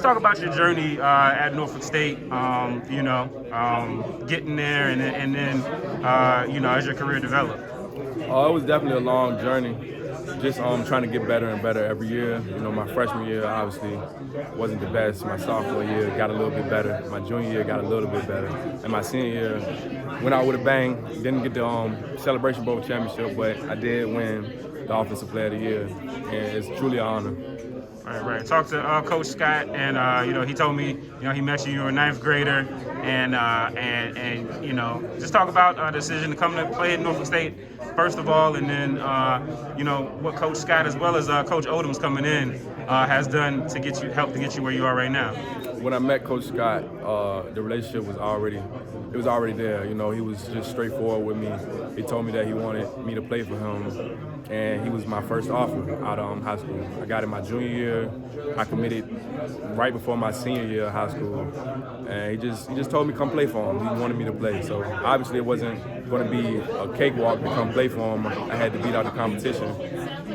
just talk about your journey at Norfolk State. Getting there, and then as your career developed. It was definitely a long journey. Just trying to get better and better every year. My freshman year obviously wasn't the best. My sophomore year got a little bit better. My junior year got a little bit better. And my senior year went out with a bang. Didn't get the Celebration Bowl championship, but I did win the Offensive Player of the Year. And it's truly an honor. Right. Talked to Coach Scott, and he told me, he met you were a ninth grader, and just talk about the decision to come to play at Norfolk State first of all, and then what Coach Scott as well as Coach Odom's coming in has done to help to get you where you are right now. When I met Coach Scott, the relationship was already there. He was just straightforward with me. He told me that he wanted me to play for him, and he was my first offer out of high school. I got it my junior year. I committed right before my senior year of high school, and he just told me come play for him. He wanted me to play, so obviously it wasn't going to be a cakewalk to come play for him. I had to beat out the competition,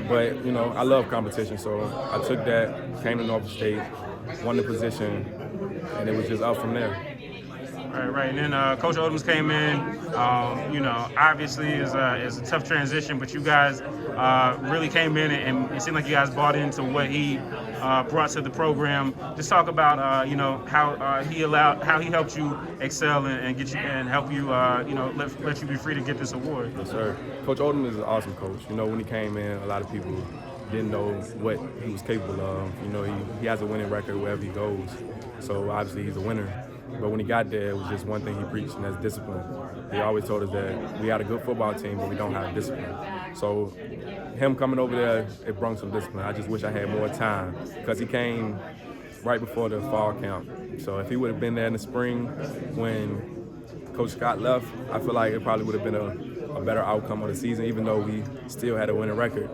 but I love competition, so I took that, came to Norfolk State, won the position, and it was just up from there. Right. And then Coach Odoms came in. Obviously it's a tough transition, but you guys really came in, and it seemed like you guys bought into what he brought to the program. Just talk about how he helped you excel and get you and help you let you be free to get this award. Yes, sir. Coach Odom is an awesome coach. When he came in, a lot of people didn't know what he was capable of. He has a winning record wherever he goes, so obviously he's a winner. But when he got there, it was just one thing he preached, and that's discipline. He always told us that we had a good football team, but we don't have discipline. So him coming over there, it brought some discipline. I just wish I had more time, because he came right before the fall camp. So if he would have been there in the spring when Coach Scott left, I feel like it probably would have been a better outcome of the season, even though we still had a winning record.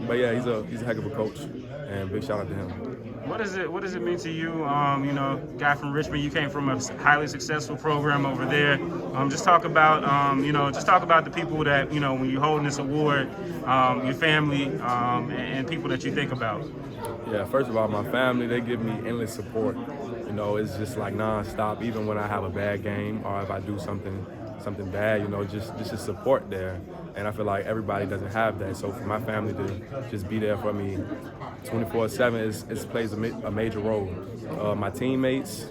But yeah, he's a heck of a coach, and big shout out to him. What does it mean to you? Guy from Richmond, you came from a highly successful program over there. Just talk about the people that when you're holding this award, your family and people that you think about. Yeah, first of all, my family, they give me endless support. It's just like nonstop. Even when I have a bad game or if I do something bad, just support there. And I feel like everybody doesn't have that. So for my family to just be there for me 24/7, it plays a major role. My teammates,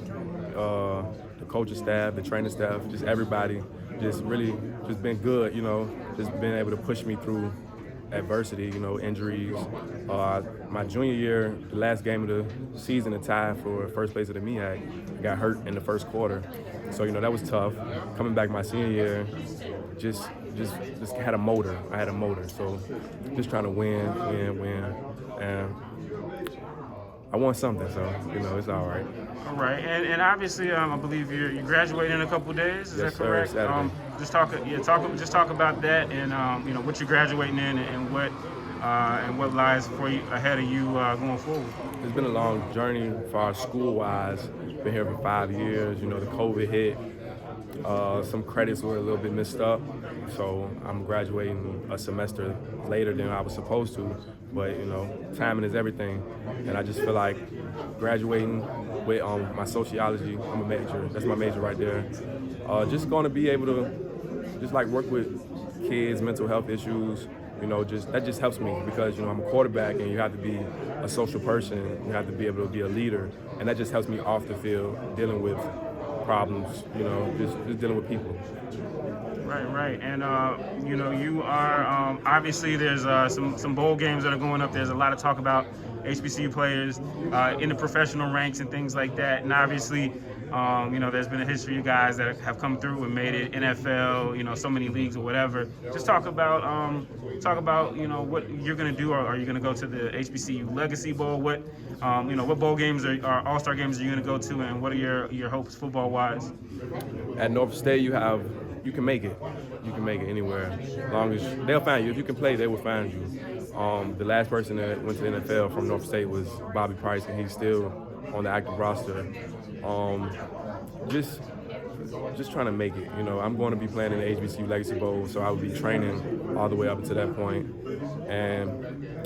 the coaching staff, the training staff, just everybody, just been good, just been able to push me through adversity, injuries. My junior year, the last game of the season, to tie for first place of the MEAC, I got hurt in the first quarter. So, that was tough. Coming back my senior year, just had a motor. I had a motor. So just trying to win. And I won something, so, it's all right. All right. And obviously, I believe you're graduating in a couple of days. Is that correct? Sir, Saturday. Just talk about that, and what you're graduating in, and what lies for you ahead of you going forward. It's been a long journey for our school-wise. Been here for 5 years. The COVID hit. Some credits were a little bit messed up, so I'm graduating a semester later than I was supposed to. But timing is everything, and I just feel like graduating with my sociology. I'm a major. That's my major right there. Just going to be able to work with kids' mental health issues. That just helps me, because I'm a quarterback, and you have to be a social person. You have to be able to be a leader, and that just helps me off the field dealing with problems. Just dealing with people. Right. And you are obviously there's some bowl games that are going up. There's a lot of talk about HBCU players in the professional ranks and things like that. And obviously, there's been a history of guys that have come through and made it NFL, so many leagues or whatever. Just talk about what you're gonna do. Or are you gonna go to the HBCU Legacy Bowl? What bowl games or All-Star games are you gonna go to, and what are your hopes football wise? At Norfolk State, you can make it. You can make it anywhere, as long as they'll find you. If you can play, they will find you. The last person that went to the NFL from Norfolk State was Bobby Price, and he's still on the active roster. Just trying to make it. I'm going to be playing in the HBCU Legacy Bowl, so I will be training all the way up to that point. And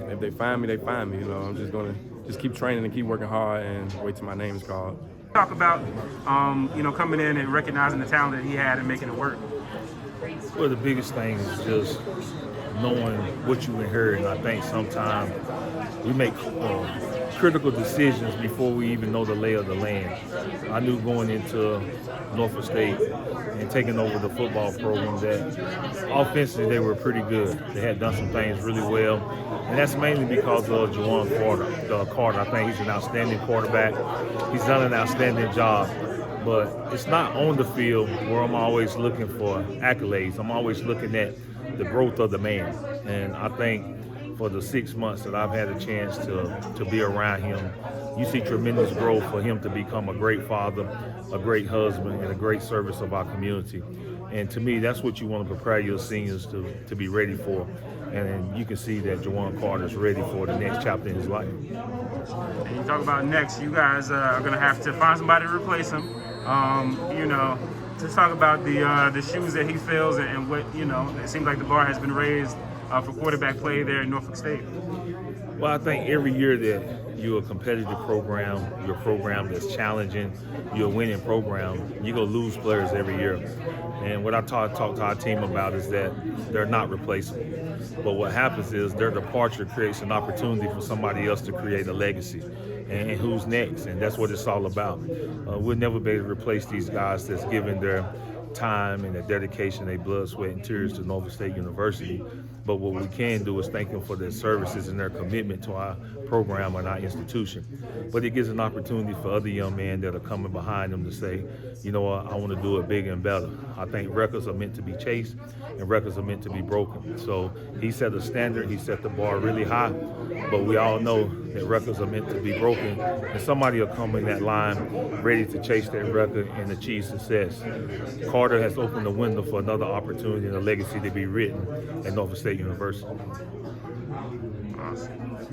if they find me, they find me. I'm just going to just keep training and keep working hard and wait till my name is called. Talk about, coming in and recognizing the talent that he had and making it work. Well, the biggest thing is just knowing what you inherit. And I think sometimes we make critical decisions before we even know the lay of the land. I knew going into Norfolk State and taking over the football program that offensively they were pretty good. They had done some things really well, and that's mainly because of Juwan Carter. I think he's an outstanding quarterback. He's done an outstanding job. But it's not on the field where I'm always looking for accolades. I'm always looking at the growth of the man. And I think for the 6 months that I've had a chance to be around him, you see tremendous growth for him to become a great father, a great husband, and a great service of our community. And to me, that's what you want to prepare your seniors to be ready for. And you can see that Juwan Carter is ready for the next chapter in his life. And you talk about next, you guys are going to have to find somebody to replace him. To talk about the shoes that he fills and what, it seems like the bar has been raised for quarterback play there in Norfolk State. Well, I think every year that you're a competitive program, you're a program that's challenging, you're a winning program, you're going to lose players every year. And what I talk to our team about is that they're not replaceable. But what happens is their departure creates an opportunity for somebody else to create a legacy. And who's next? And that's what it's all about. We'll never be able to replace these guys that's given their time and their dedication, their blood, sweat, and tears to Norfolk State University. But what we can do is thank them for their services and their commitment to our program and our institution. But it gives an opportunity for other young men that are coming behind them to say, you know what, I want to do it bigger and better. I think records are meant to be chased and records are meant to be broken. So he set a standard, he set the bar really high, but we all know that records are meant to be broken, and somebody will come in that line ready to chase that record and achieve success. Carter has opened the window for another opportunity and a legacy to be written at Norfolk State University. Awesome.